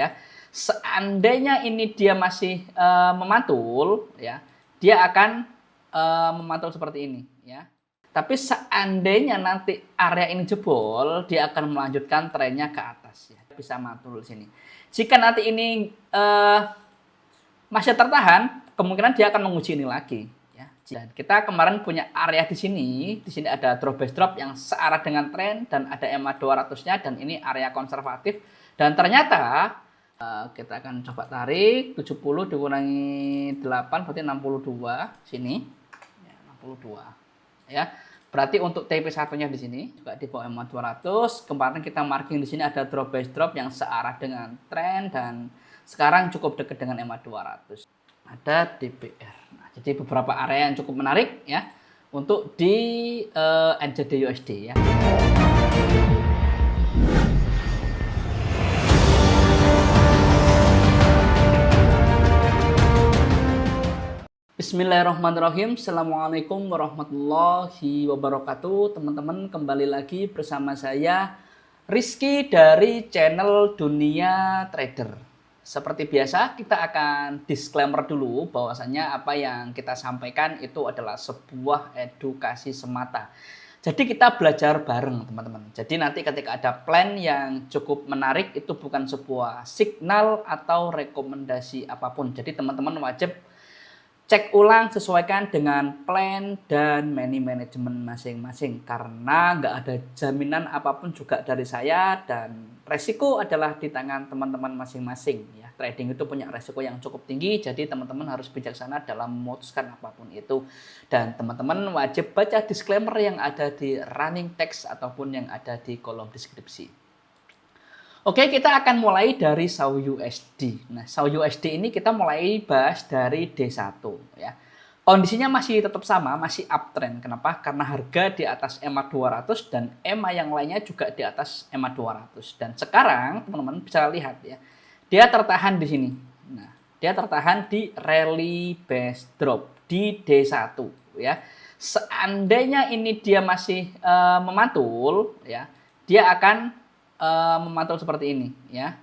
ya. Seandainya ini dia masih memantul, ya, dia akan memantul seperti ini, ya. Tapi seandainya nanti area ini jebol, dia akan melanjutkan trennya ke atas, ya. Bisa mantul di sini. Jika nanti ini masih tertahan, kemungkinan dia akan menguji ini lagi. Ya. Dan kita kemarin punya area di sini ada drop base drop yang searah dengan tren dan ada EMA 200-nya dan ini area konservatif. Dan ternyata kita akan coba tarik 70 dikurangi 8 berarti 62 sini. Ya, 62. Ya. Berarti untuk TP1-nya di sini juga di bawah EMA 200. Kemarin kita marking di sini ada drop base drop yang searah dengan tren dan sekarang cukup dekat dengan EMA 200. Ada DPR. Nah, jadi beberapa area yang cukup menarik ya untuk di NZD USD ya. Bismillahirrahmanirrahim. Assalamualaikum warahmatullahi wabarakatuh. Teman-teman, kembali lagi bersama saya Rizky dari channel Dunia Trader. Seperti biasa, kita akan disclaimer dulu bahwasanya apa yang kita sampaikan itu adalah sebuah edukasi semata. Jadi kita belajar bareng, teman-teman. Jadi nanti ketika ada plan yang cukup menarik, itu bukan sebuah signal atau rekomendasi apapun. Jadi teman-teman wajib cek ulang, sesuaikan dengan plan dan money management masing-masing. Karena nggak ada jaminan apapun juga dari saya dan resiko adalah di tangan teman-teman masing-masing. Ya, trading itu punya resiko yang cukup tinggi, jadi teman-teman harus bijaksana dalam memutuskan apapun itu. Dan teman-teman wajib baca disclaimer yang ada di running text ataupun yang ada di kolom deskripsi. Oke, kita akan mulai dari SAU USD. Nah, SAU USD ini kita mulai bahas dari D1 ya. Kondisinya masih tetap sama, masih uptrend. Kenapa? Karena harga di atas EMA 200 dan EMA yang lainnya juga di atas EMA 200. Dan sekarang teman-teman bisa lihat ya, dia tertahan di sini. Nah, dia tertahan di rally base drop di D1 ya. Seandainya ini dia masih memantul ya, dia akan memantul seperti ini ya.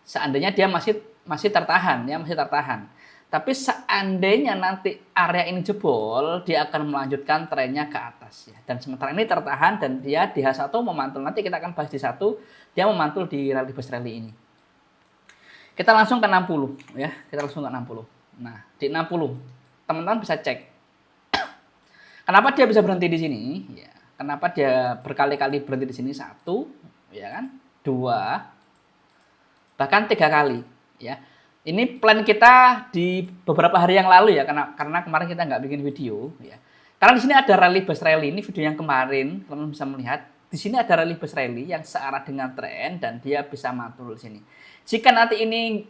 Seandainya dia masih tertahan ya, masih tertahan. Tapi seandainya nanti area ini jebol, dia akan melanjutkan trennya ke atas ya. Dan sementara ini tertahan dan dia di H1 memantul. Nanti kita akan bahas di 1, dia memantul di rally base rally ini. Kita langsung ke 60 ya. Kita langsung ke 60. Nah, di 60 teman-teman bisa cek. Kenapa dia bisa berhenti di sini? Ya, kenapa dia berkali-kali berhenti di sini? 1, ya kan, 2, bahkan 3 kali ya. Ini plan kita di beberapa hari yang lalu ya, karena kemarin kita nggak bikin video ya. Karena di sini ada rally base rally, ini video yang kemarin teman bisa melihat di sini ada rally base rally yang searah dengan tren dan dia bisa mantul di sini. Jika nanti ini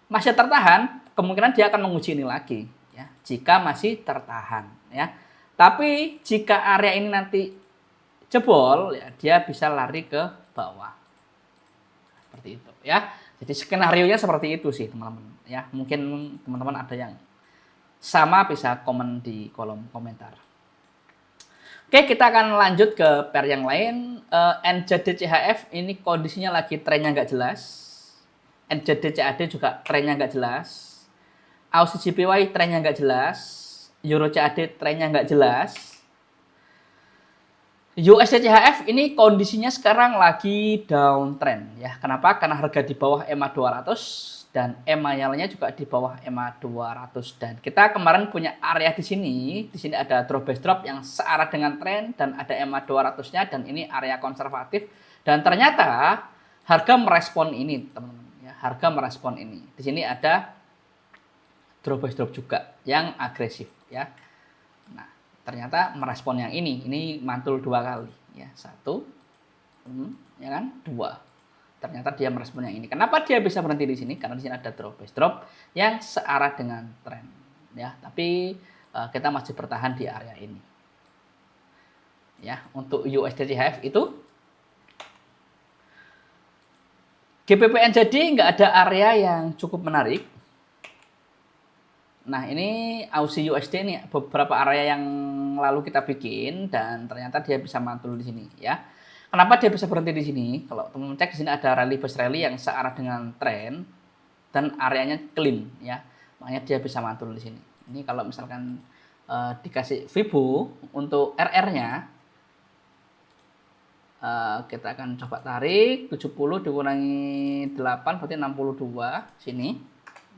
masih tertahan, kemungkinan dia akan menguji ini lagi ya. Jika masih tertahan ya. Tapi jika area ini nanti jebol ya, dia bisa lari ke bawah seperti itu ya. Jadi skenario-nya seperti itu sih teman-teman ya. Mungkin teman-teman ada yang sama bisa komen di kolom komentar. Oke, kita akan lanjut ke pair yang lain. NZD CHF ini kondisinya lagi trennya nggak jelas. NZD CAD juga trennya nggak jelas. AUD JPY trennya nggak jelas. Euro CAD trennya nggak jelas. USD CHF ini kondisinya sekarang lagi downtrend ya. Kenapa? Karena harga di bawah EMA 200 dan EMA yang lainnya juga di bawah EMA 200. Dan kita kemarin punya area di sini ada drop base drop yang searah dengan tren dan ada EMA 200-nya dan ini area konservatif. Dan ternyata harga merespon ini, teman-teman ya. Harga merespon ini. Di sini ada drop base drop juga yang agresif ya. Ternyata merespon yang ini mantul 2 kali ya. 1 ya kan, 2. Ternyata dia merespon yang ini. Kenapa dia bisa berhenti di sini? Karena di sini ada drop base drop yang searah dengan tren ya. Tapi kita masih bertahan di area ini ya. Untuk USD CHF itu GBP NZD nggak ada area yang cukup menarik. Nah, ini Aussie USD ini beberapa area yang lalu kita bikin dan ternyata dia bisa mantul di sini ya. Kenapa dia bisa berhenti di sini? Kalau teman-teman cek di sini ada rally base rally yang searah dengan tren dan areanya clean ya. Makanya dia bisa mantul di sini. Ini kalau misalkan dikasih Fibo untuk RR-nya, kita akan coba tarik 70 dikurangi 8 berarti 62 sini.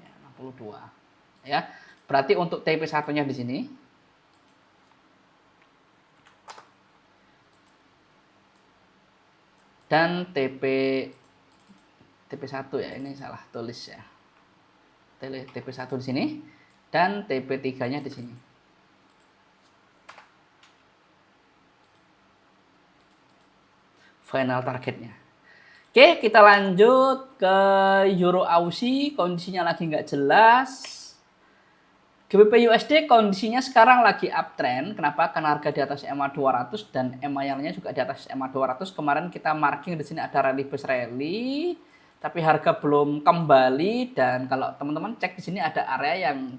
Ya, 62. Ya. Berarti untuk TP1-nya di sini. Dan TP1 ya, ini salah tulis ya. TP1 di sini dan TP3-nya di sini. Final targetnya. Oke, kita lanjut ke Euro Aussie, kondisinya lagi nggak jelas. GBP USD kondisinya sekarang lagi uptrend. Kenapa? Karena harga di atas EMA 200 dan EMA yang lainnya juga di atas EMA 200. Kemarin kita marking di sini ada rally base rally, tapi harga belum kembali. Dan kalau teman-teman cek di sini ada area yang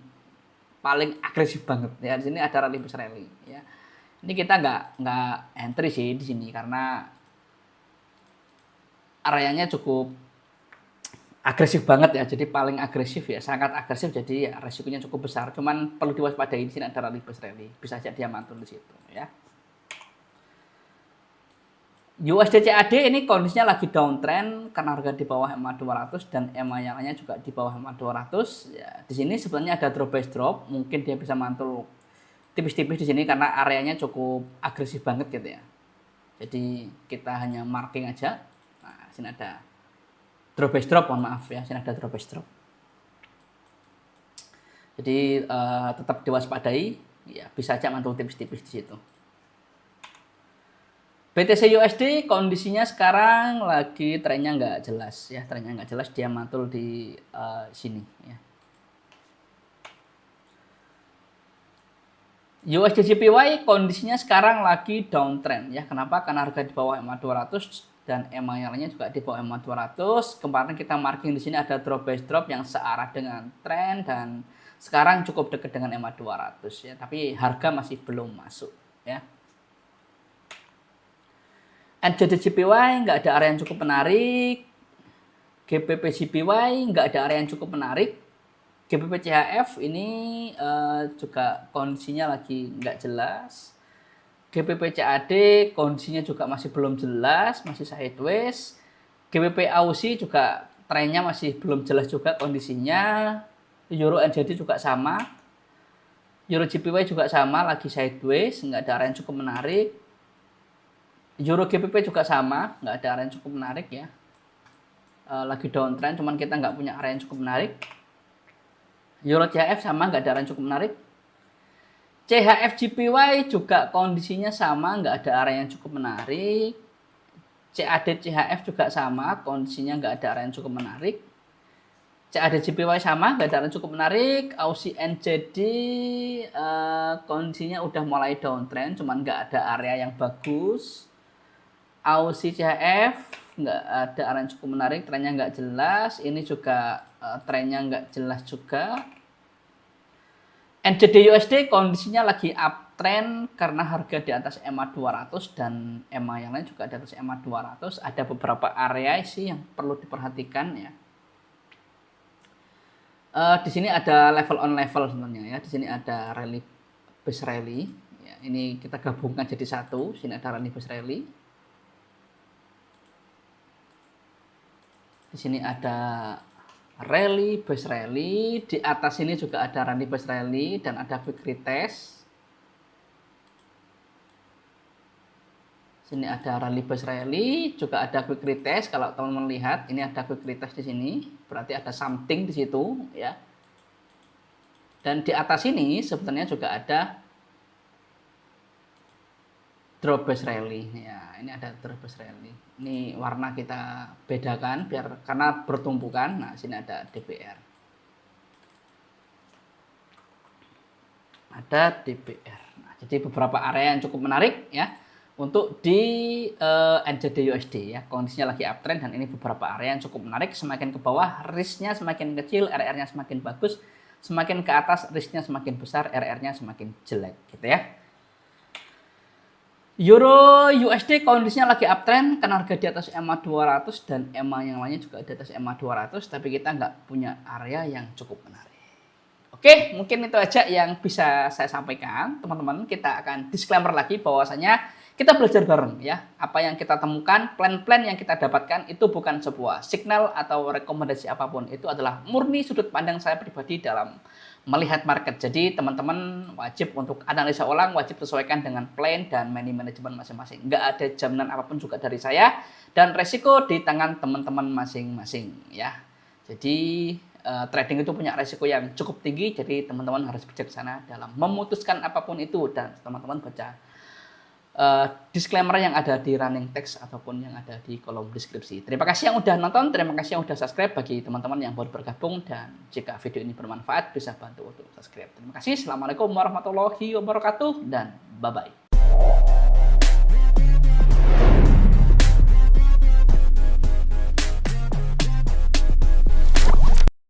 paling agresif banget ya. Di sini ada rally base rally ya. Ini kita nggak entry sih di sini karena areanya cukup agresif banget ya, jadi paling agresif ya, sangat agresif, jadi ya resikonya cukup besar. Cuman perlu diwaspadai di sini ada rally base rally, bisa saja dia mantul di situ ya. USD CAD ini kondisinya lagi downtrend karena harga di bawah EMA 200 dan EMA yang lainnya juga di bawah EMA 200 ya. Di sini sebenarnya ada drop base drop, mungkin dia bisa mantul tipis-tipis di sini karena areanya cukup agresif banget gitu ya. Jadi kita hanya marking aja. Nah, sini ada drop base drop, mohon maaf ya, sini ada drop base drop. Jadi tetap diwaspadai, ya bisa aja mantul tipis-tipis di situ. BTC USD kondisinya sekarang lagi trennya nggak jelas ya, trennya nggak jelas, dia mantul di sini ya. USD JPY kondisinya sekarang lagi downtrend ya. Kenapa? Karena harga di bawah EMA 200 dan EMA yang lainnya juga di bawah EMA 200. Kemarin kita marking di sini ada drop base drop yang searah dengan tren dan sekarang cukup dekat dengan EMA 200 ya, tapi harga masih belum masuk ya. NZD JPY nggak ada area yang cukup menarik. GBP JPY nggak ada area yang cukup menarik. GBP CHF ini juga kondisinya lagi nggak jelas. GBP CAD kondisinya juga masih belum jelas, masih sideways. GBP AUD juga trennya masih belum jelas juga kondisinya. Euro NZD juga sama. Euro JPY juga sama, lagi sideways, nggak ada area yang cukup menarik. Euro GBP juga sama, nggak ada area yang cukup menarik ya. Lagi downtrend, cuman kita nggak punya area yang cukup menarik. Euro CHF sama, nggak ada area yang cukup menarik. CHF JPY juga kondisinya sama, nggak ada area yang cukup menarik. CAD CHF juga sama, kondisinya nggak ada area yang cukup menarik. CAD JPY sama, nggak ada area yang cukup menarik. AUD NZD kondisinya udah mulai downtrend, cuman nggak ada area yang bagus. AUD CHF nggak ada area yang cukup menarik, trennya nggak jelas. Ini juga trennya nggak jelas juga. NZD USD kondisinya lagi uptrend karena harga di atas EMA 200 dan EMA yang lain juga di atas EMA 200. Ada beberapa area sih yang perlu diperhatikan ya. Di sini ada level on level sebenarnya ya. Di sini ada rally base rally. Ya, ini kita gabungkan jadi satu. Sini ada rally base rally. Di sini ada rally base rally, di atas ini juga ada rally base rally dan ada quick retest. Sini ada rally base rally, juga ada quick retest. Kalau teman-teman lihat, ini ada quick retest di sini, berarti ada something di situ ya. Dan di atas ini sebenarnya juga ada drop base rally ya. Ini ada drop base rally. Ini warna kita bedakan biar karena bertumpukan. Nah, sini ada DBR. Ada DBR. Nah, jadi beberapa area yang cukup menarik ya untuk di NZD USD ya. Kondisinya lagi uptrend dan ini beberapa area yang cukup menarik. Semakin ke bawah risknya semakin kecil, RR-nya semakin bagus. Semakin ke atas risknya semakin besar, RR-nya semakin jelek gitu ya. Euro USD kondisinya lagi uptrend karena harga di atas EMA 200 dan EMA yang lainnya juga di atas EMA 200, tapi kita nggak punya area yang cukup menarik. Oke, mungkin itu aja yang bisa saya sampaikan, teman-teman. Kita akan disclaimer lagi bahwasanya kita belajar bareng ya. Apa yang kita temukan, plan-plan yang kita dapatkan itu bukan sebuah signal atau rekomendasi apapun. Itu adalah murni sudut pandang saya pribadi dalam melihat market. Jadi teman-teman wajib untuk analisa ulang, wajib sesuaikan dengan plan dan money management masing-masing. Nggak ada jaminan apapun juga dari saya dan resiko di tangan teman-teman masing-masing ya. Jadi trading itu punya resiko yang cukup tinggi, jadi teman-teman harus bijaksana dalam memutuskan apapun itu dan teman-teman baca disclaimer yang ada di running text ataupun yang ada di kolom deskripsi. Terima kasih yang udah nonton, terima kasih yang udah subscribe bagi teman-teman yang baru bergabung dan jika video ini bermanfaat bisa bantu untuk subscribe. Terima kasih. Assalamualaikum warahmatullahi wabarakatuh dan bye-bye.